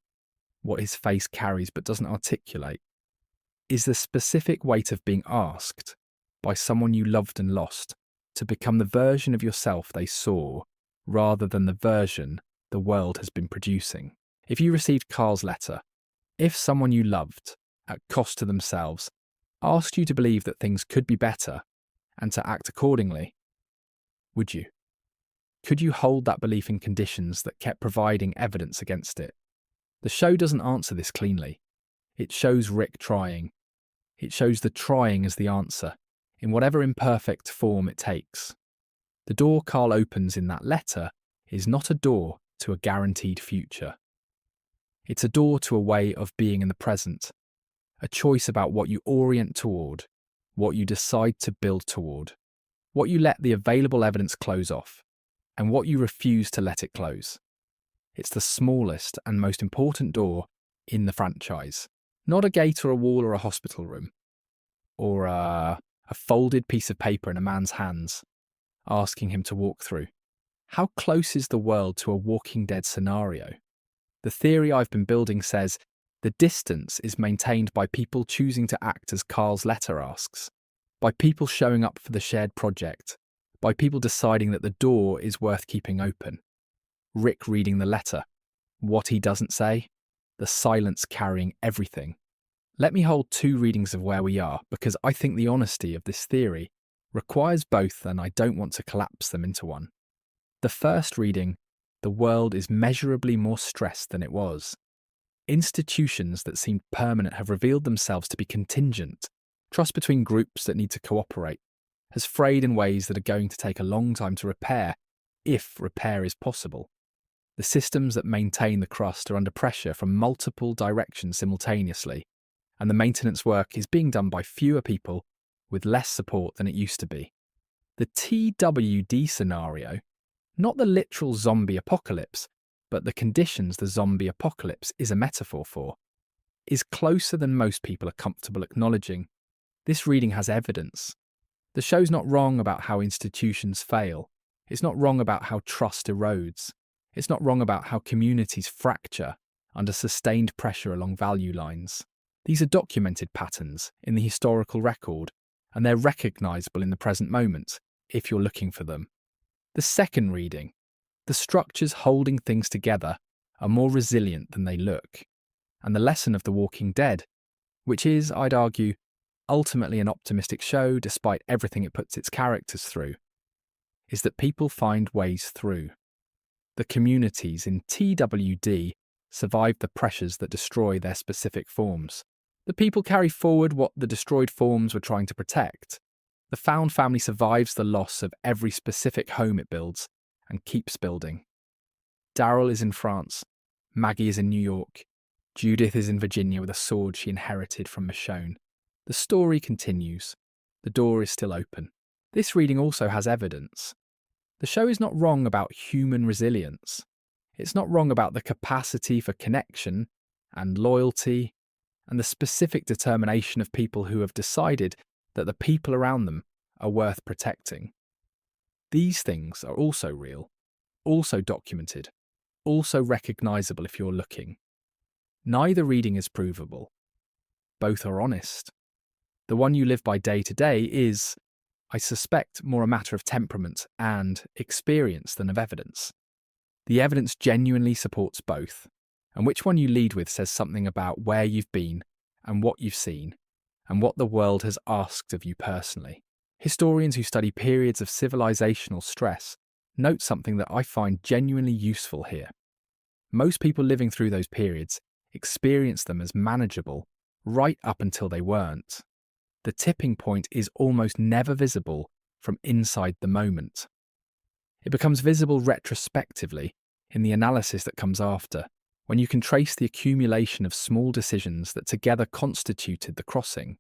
what his face carries but doesn't articulate, is the specific weight of being asked by someone you loved and lost to become the version of yourself they saw, rather than the version the world has been producing. If you received Carl's letter, if someone you loved, at cost to themselves, asked you to believe that things could be better and to act accordingly, would you? Could you hold that belief in conditions that kept providing evidence against it? The show doesn't answer this cleanly. It shows Rick trying. It shows the trying as the answer, in whatever imperfect form it takes. The door Carl opens in that letter is not a door to a guaranteed future. It's a door to a way of being in the present, a choice about what you orient toward, what you decide to build toward, what you let the available evidence close off, and what you refuse to let it close. It's the smallest and most important door in the franchise, not a gate or a wall or a hospital room, or a folded piece of paper in a man's hands, asking him to walk through. How close is the world to a Walking Dead scenario? The theory I've been building says the distance is maintained by people choosing to act as Carl's letter asks, by people showing up for the shared project, by people deciding that the door is worth keeping open. Rick reading the letter, what he doesn't say, the silence carrying everything. Let me hold two readings of where we are, because I think the honesty of this theory requires both and I don't want to collapse them into one. The first reading, the world is measurably more stressed than it was. Institutions that seemed permanent have revealed themselves to be contingent. Trust between groups that need to cooperate has frayed in ways that are going to take a long time to repair, if repair is possible. The systems that maintain the crust are under pressure from multiple directions simultaneously, and the maintenance work is being done by fewer people with less support than it used to be. The TWD scenario, not the literal zombie apocalypse, but the conditions the zombie apocalypse is a metaphor for, is closer than most people are comfortable acknowledging. This reading has evidence. The show's not wrong about how institutions fail. It's not wrong about how trust erodes. It's not wrong about how communities fracture under sustained pressure along value lines. These are documented patterns in the historical record, and they're recognisable in the present moment if you're looking for them. The second reading: the structures holding things together are more resilient than they look. And the lesson of The Walking Dead, which is, I'd argue, ultimately an optimistic show despite everything it puts its characters through, is that people find ways through. The communities in TWD survive the pressures that destroy their specific forms. The people carry forward what the destroyed forms were trying to protect. The found family survives the loss of every specific home it builds and keeps building. Daryl is in France. Maggie is in New York. Judith is in Virginia with a sword she inherited from Michonne. The story continues. The door is still open. This reading also has evidence. The show is not wrong about human resilience. It's not wrong about the capacity for connection and loyalty and the specific determination of people who have decided that the people around them are worth protecting. These things are also real, also documented, also recognisable if you're looking. Neither reading is provable. Both are honest. The one you live by day to day is, I suspect, more a matter of temperament and experience than of evidence. The evidence genuinely supports both, and which one you lead with says something about where you've been and what you've seen, and what the world has asked of you personally. Historians who study periods of civilizational stress note something that I find genuinely useful here. Most people living through those periods experience them as manageable right up until they weren't. The tipping point is almost never visible from inside the moment. It becomes visible retrospectively in the analysis that comes after, when you can trace the accumulation of small decisions that together constituted the crossing.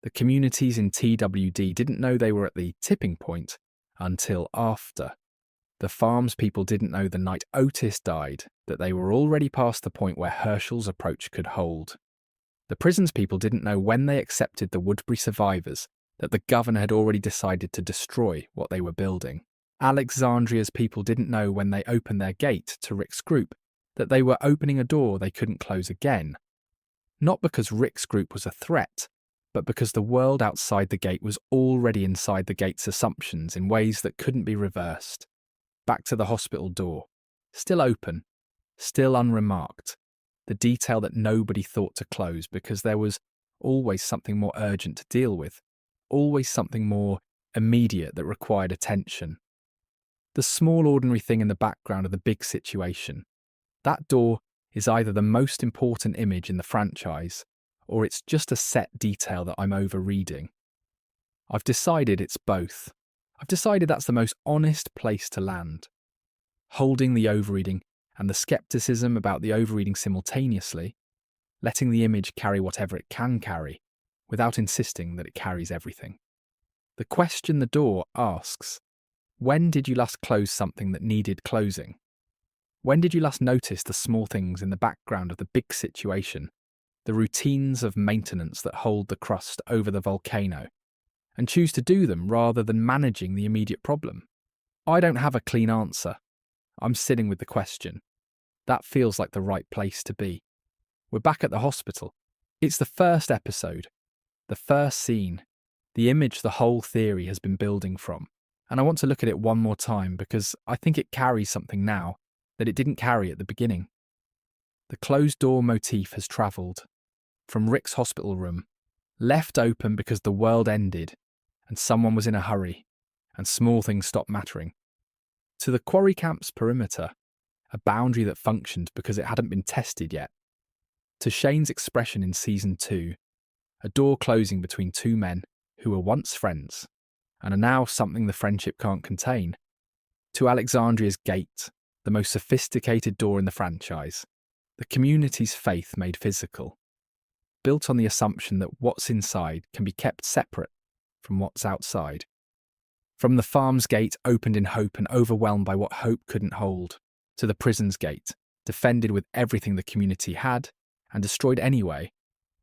The communities in TWD didn't know they were at the tipping point until after. The farms people didn't know the night Otis died that they were already past the point where Herschel's approach could hold. The prisons people didn't know when they accepted the Woodbury survivors that the governor had already decided to destroy what they were building. Alexandria's people didn't know when they opened their gate to Rick's group that they were opening a door they couldn't close again. Not because Rick's group was a threat, but because the world outside the gate was already inside the gate's assumptions in ways that couldn't be reversed. Back to the hospital door. Still open, still unremarked. The detail that nobody thought to close because there was always something more urgent to deal with, always something more immediate that required attention. The small ordinary thing in the background of the big situation. That door is either the most important image in the franchise, or it's just a set detail that I'm overreading. I've decided it's both. I've decided that's the most honest place to land. Holding the overreading and the skepticism about the overreading simultaneously, letting the image carry whatever it can carry, without insisting that it carries everything. The question the door asks, when did you last close something that needed closing? When did you last notice the small things in the background of the big situation, the routines of maintenance that hold the crust over the volcano, and choose to do them rather than managing the immediate problem? I don't have a clean answer. I'm sitting with the question. That feels like the right place to be. We're back at the hospital. It's the first episode, the first scene, the image the whole theory has been building from. And I want to look at it one more time because I think it carries something now that it didn't carry at the beginning. The closed door motif has travelled from Rick's hospital room, left open because the world ended and someone was in a hurry and small things stopped mattering, to the quarry camp's perimeter, a boundary that functioned because it hadn't been tested yet, to Shane's expression in Season 2, a door closing between two men who were once friends and are now something the friendship can't contain, to Alexandria's gate, the most sophisticated door in the franchise, the community's faith made physical, built on the assumption that what's inside can be kept separate from what's outside. From the farm's gate opened in hope and overwhelmed by what hope couldn't hold, to the prison's gate, defended with everything the community had and destroyed anyway,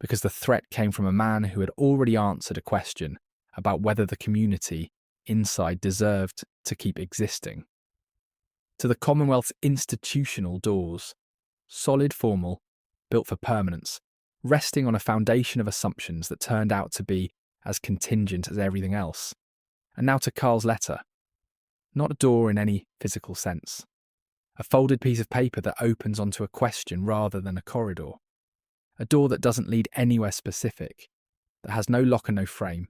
because the threat came from a man who had already answered a question about whether the community inside deserved to keep existing. To the Commonwealth's institutional doors, solid, formal, built for permanence, resting on a foundation of assumptions that turned out to be as contingent as everything else. And now to Carl's letter. Not a door in any physical sense. A folded piece of paper that opens onto a question rather than a corridor. A door that doesn't lead anywhere specific, that has no lock and no frame,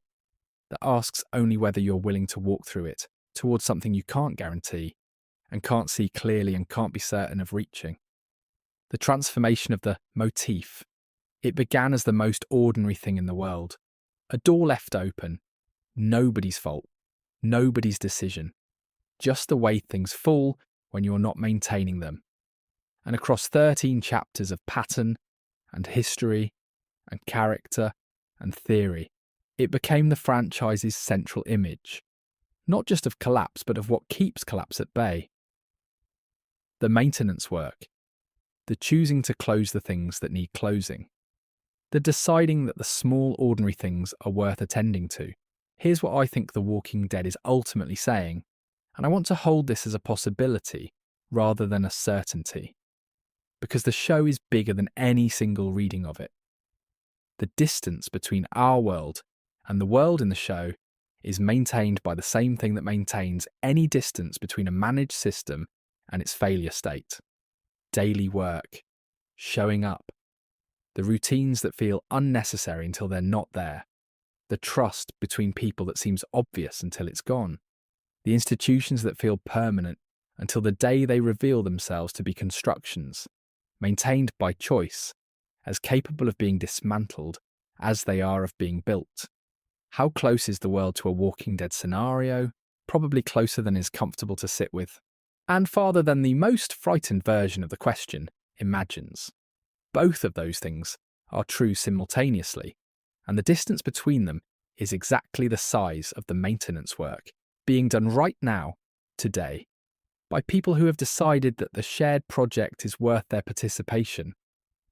that asks only whether you're willing to walk through it towards something you can't guarantee and can't see clearly and can't be certain of reaching. The transformation of the motif. It began as the most ordinary thing in the world. A door left open. Nobody's fault. Nobody's decision. Just the way things fall when you're not maintaining them. And across 13 chapters of pattern and history and character and theory, it became the franchise's central image. Not just of collapse, but of what keeps collapse at bay. The maintenance work. The choosing to close the things that need closing. The deciding that the small, ordinary things are worth attending to. Here's what I think The Walking Dead is ultimately saying, and I want to hold this as a possibility rather than a certainty, because the show is bigger than any single reading of it. The distance between our world and the world in the show is maintained by the same thing that maintains any distance between a managed system and its failure state. Daily work, showing up, the routines that feel unnecessary until they're not there, the trust between people that seems obvious until it's gone, the institutions that feel permanent until the day they reveal themselves to be constructions, maintained by choice, as capable of being dismantled as they are of being built. How close is the world to a Walking Dead scenario? Probably closer than is comfortable to sit with, and farther than the most frightened version of the question imagines. Both of those things are true simultaneously, and the distance between them is exactly the size of the maintenance work being done right now, today, by people who have decided that the shared project is worth their participation.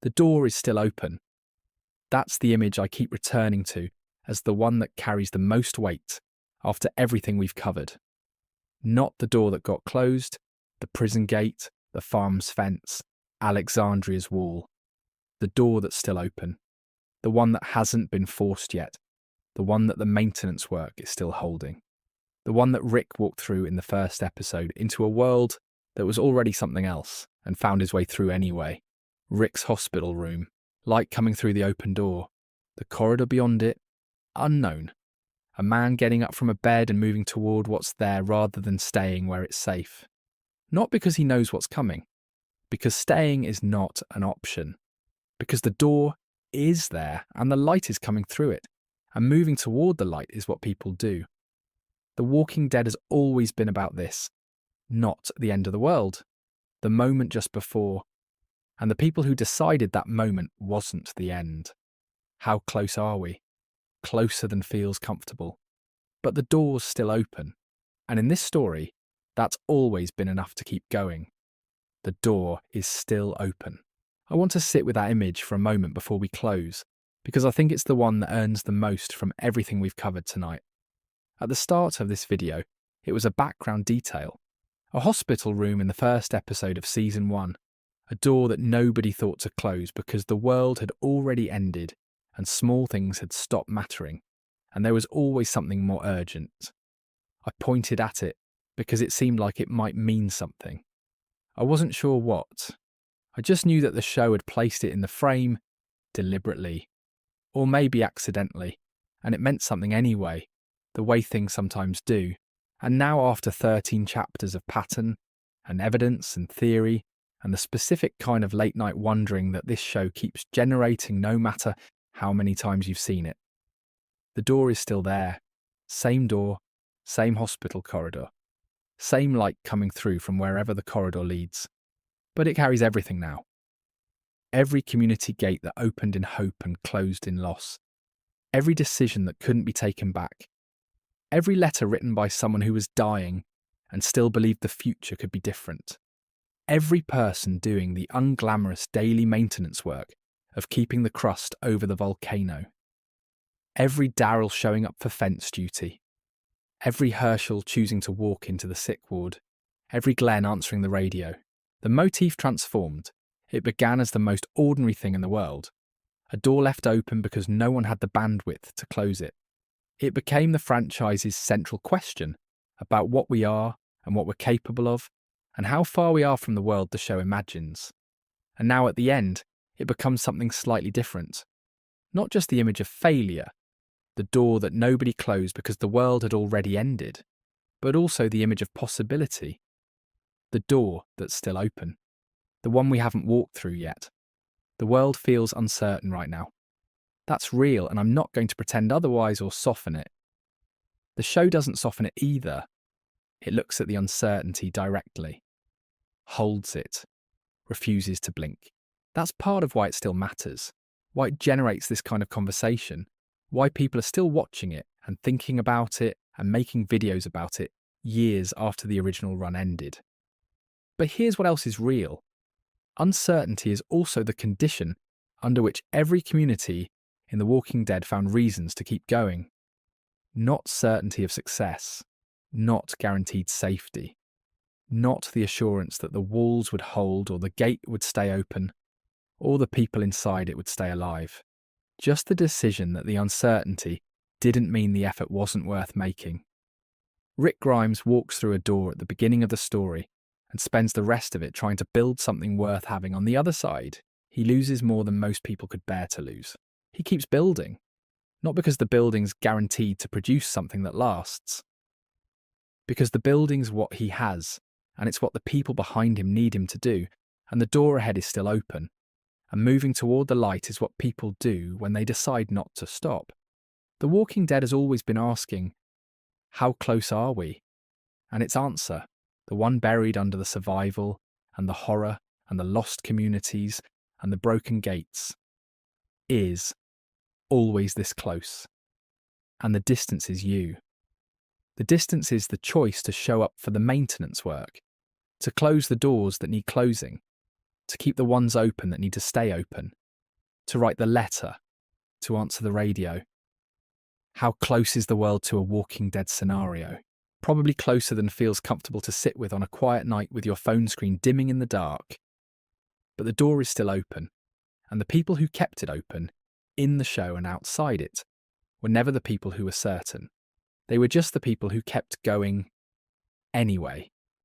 The door is still open. That's the image I keep returning to as the one that carries the most weight after everything we've covered. Not the door that got closed, the prison gate, the farm's fence, Alexandria's wall. The door that's still open. The one that hasn't been forced yet. The one that the maintenance work is still holding. The one that Rick walked through in the first episode into a world that was already something else and found his way through anyway. Rick's hospital room, light coming through the open door. The corridor beyond it, unknown. A man getting up from a bed and moving toward what's there rather than staying where it's safe. Not because he knows what's coming, because staying is not an option. Because the door is there and the light is coming through it, and moving toward the light is what people do. The Walking Dead has always been about this, not the end of the world, the moment just before, and the people who decided that moment wasn't the end. How close are we? Closer than feels comfortable. But the door's still open, and in this story, that's always been enough to keep going. The door is still open. I want to sit with that image for a moment before we close, because I think it's the one that earns the most from everything we've covered tonight. At the start of this video, it was a background detail. A hospital room in the first episode of Season 1. A door that nobody thought to close because the world had already ended and small things had stopped mattering, and there was always something more urgent. I pointed at it because it seemed like it might mean something. I wasn't sure what. I just knew that the show had placed it in the frame deliberately, or maybe accidentally, and it meant something anyway, the way things sometimes do. And now, after 13 chapters of pattern and evidence and theory and the specific kind of late-night wondering that this show keeps generating no matter how many times you've seen it, the door is still there. Same door, same hospital corridor, same light coming through from wherever the corridor leads. But it carries everything now. Every community gate that opened in hope and closed in loss. Every decision that couldn't be taken back. Every letter written by someone who was dying and still believed the future could be different. Every person doing the unglamorous daily maintenance work of keeping the crust over the volcano. Every Daryl showing up for fence duty. Every Herschel choosing to walk into the sick ward. Every Glenn answering the radio. The motif transformed. It began as the most ordinary thing in the world, a door left open because no one had the bandwidth to close it. It became the franchise's central question about what we are and what we're capable of, and how far we are from the world the show imagines. And now at the end, it becomes something slightly different. Not just the image of failure, the door that nobody closed because the world had already ended, but also the image of possibility. The door that's still open. The one we haven't walked through yet. The world feels uncertain right now. That's real, and I'm not going to pretend otherwise or soften it. The show doesn't soften it either. It looks at the uncertainty directly, holds it, refuses to blink. That's part of why it still matters, why it generates this kind of conversation, why people are still watching it and thinking about it and making videos about it years after the original run ended. But here's what else is real. Uncertainty is also the condition under which every community in The Walking Dead found reasons to keep going. Not certainty of success, not guaranteed safety, not the assurance that the walls would hold or the gate would stay open, or the people inside it would stay alive. Just the decision that the uncertainty didn't mean the effort wasn't worth making. Rick Grimes walks through a door at the beginning of the story and spends the rest of it trying to build something worth having on the other side. He loses more than most people could bear to lose. He keeps building, not because the building's guaranteed to produce something that lasts, because the building's what he has, and it's what the people behind him need him to do, and the door ahead is still open, and moving toward the light is what people do when they decide not to stop. The Walking Dead has always been asking, how close are we? And its answer, the one buried under the survival and the horror and the lost communities and the broken gates, is always this close. And the distance is you. The distance is the choice to show up for the maintenance work, to close the doors that need closing, to keep the ones open that need to stay open, to write the letter, to answer the radio. How close is the world to a Walking Dead scenario? Probably closer than feels comfortable to sit with on a quiet night with your phone screen dimming in the dark. But the door is still open, and the people who kept it open, in the show and outside it, were never the people who were certain. They were just the people who kept going anyway.